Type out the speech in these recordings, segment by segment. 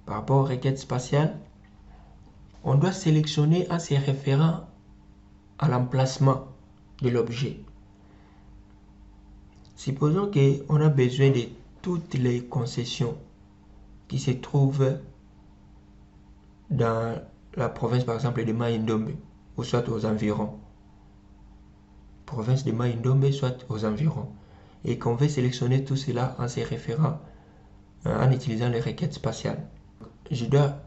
par rapport aux requêtes spatiales, on doit sélectionner en se référant à l'emplacement de l'objet. Supposons qu'on a besoin de toutes les concessions qui se trouvent dans la province, par exemple, de Mai-Ndombe, ou soit aux environs. Province de Mai-Ndombe, soit aux environs. Et qu'on veut sélectionner tout cela en se référant, en utilisant les requêtes spatiales. Je dois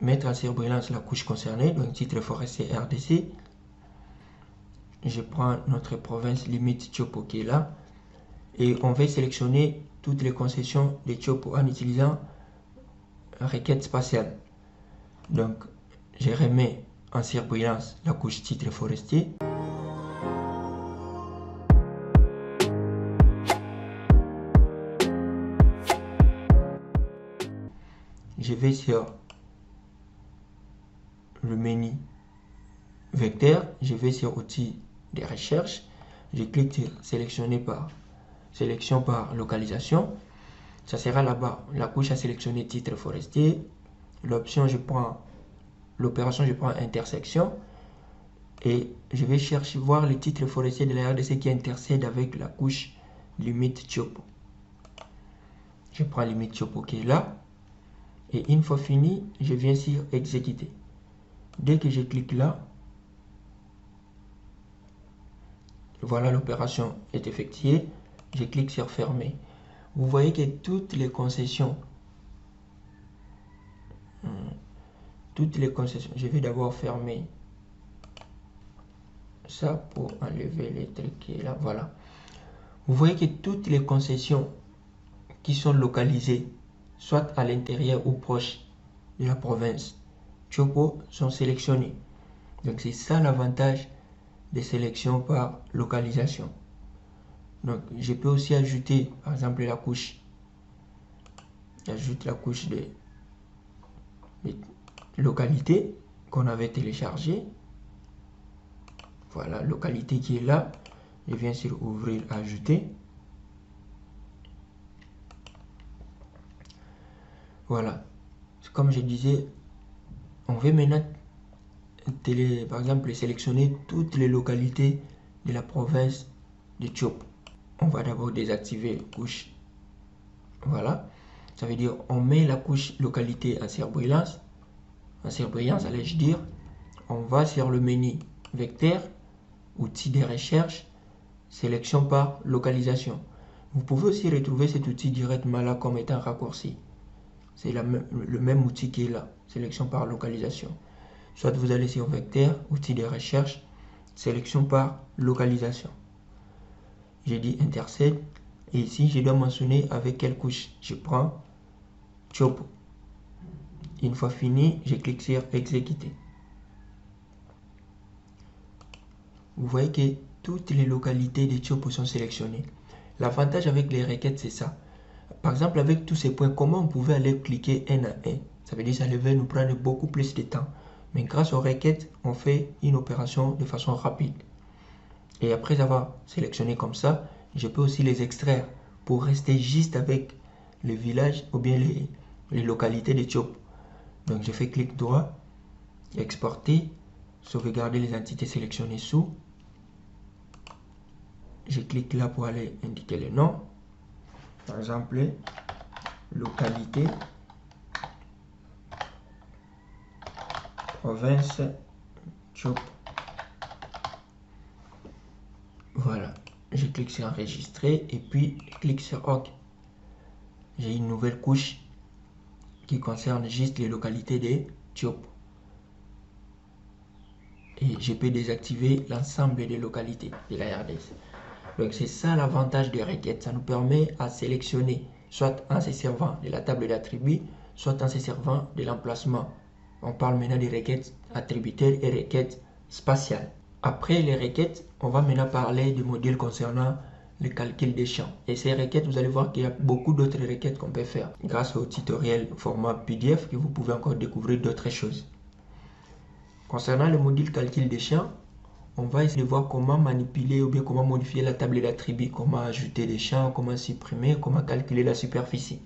mettre en surbrillance la couche concernée, donc titre forestier RDC. Je prends notre province limite Tchopo qui est là. Et on va sélectionner toutes les concessions de Tchopo en utilisant requête spatiale. Donc, je remets en surbrillance la couche titre forestier. Je vais sur le menu vecteur, je vais sur outils de recherche, je clique sur sélection par localisation. Ça sera là-bas la couche à sélectionner titre forestier. L'option, l'opération, je prends intersection et je vais chercher voir le titre forestier de la RDC qui intercède avec la couche limite Tchopo. Je prends limite Tchopo qui est là. Et une fois fini, je viens sur exécuter. Dès que je clique là, voilà, l'opération est effectuée. Je clique sur fermer. Vous voyez que toutes les concessions, je vais d'abord fermer ça pour enlever les trucs qui est là. Voilà. Vous voyez que toutes les concessions qui sont localisées soit à l'intérieur ou proche de la province Tchopo sont sélectionnées. Donc c'est ça l'avantage des sélections par localisation. Donc je peux aussi ajouter par exemple la couche. J'ajoute la couche de localité qu'on avait téléchargée. Voilà, localité qui est là. Je viens sur ouvrir, ajouter. Voilà, comme je disais, on veut maintenant par exemple sélectionner toutes les localités de la province de Tchopo. On va d'abord désactiver la couche. Voilà, ça veut dire on met la couche localité en surbrillance, allais-je dire. On va sur le menu vecteur, outils de recherche, sélection par localisation. Vous pouvez aussi retrouver cet outil directement là comme étant raccourci. C'est le même outil qui est là, sélection par localisation. Soit vous allez sur vecteur, outil de recherche, sélection par localisation. J'ai dit intercède, et ici je dois mentionner avec quelle couche je prends Tchopo. Une fois fini, je clique sur exécuter. Vous voyez que toutes les localités de Tchopo sont sélectionnées. L'avantage avec les requêtes, c'est ça. Par exemple, avec tous ces points, comment on pouvait aller cliquer un à un? Ça veut dire que ça devait nous prendre beaucoup plus de temps. Mais grâce aux requêtes, on fait une opération de façon rapide. Et après avoir sélectionné comme ça, je peux aussi les extraire pour rester juste avec le village ou bien les localités de Tchopo. Donc je fais clic droit, exporter, sauvegarder les entités sélectionnées sous. Je clique là pour aller indiquer le nom. Par exemple, localité, province, Tchopo. Voilà, je clique sur enregistrer et puis je clique sur OK. J'ai une nouvelle couche qui concerne juste les localités de Tchopo. Et je peux désactiver l'ensemble des localités de la RDC. Donc c'est ça l'avantage des requêtes, ça nous permet à sélectionner soit en se servant de la table d'attributs, soit en se servant de l'emplacement. On parle maintenant des requêtes attributaires et requêtes spatiales. Après les requêtes, on va maintenant parler du module concernant le calcul des champs. Et ces requêtes, vous allez voir qu'il y a beaucoup d'autres requêtes qu'on peut faire. Grâce au tutoriel format PDF, que vous pouvez encore découvrir d'autres choses. Concernant le module calcul des champs, on va essayer de voir comment manipuler ou bien comment modifier la table d'attributs, comment ajouter des champs, comment supprimer, comment calculer la superficie.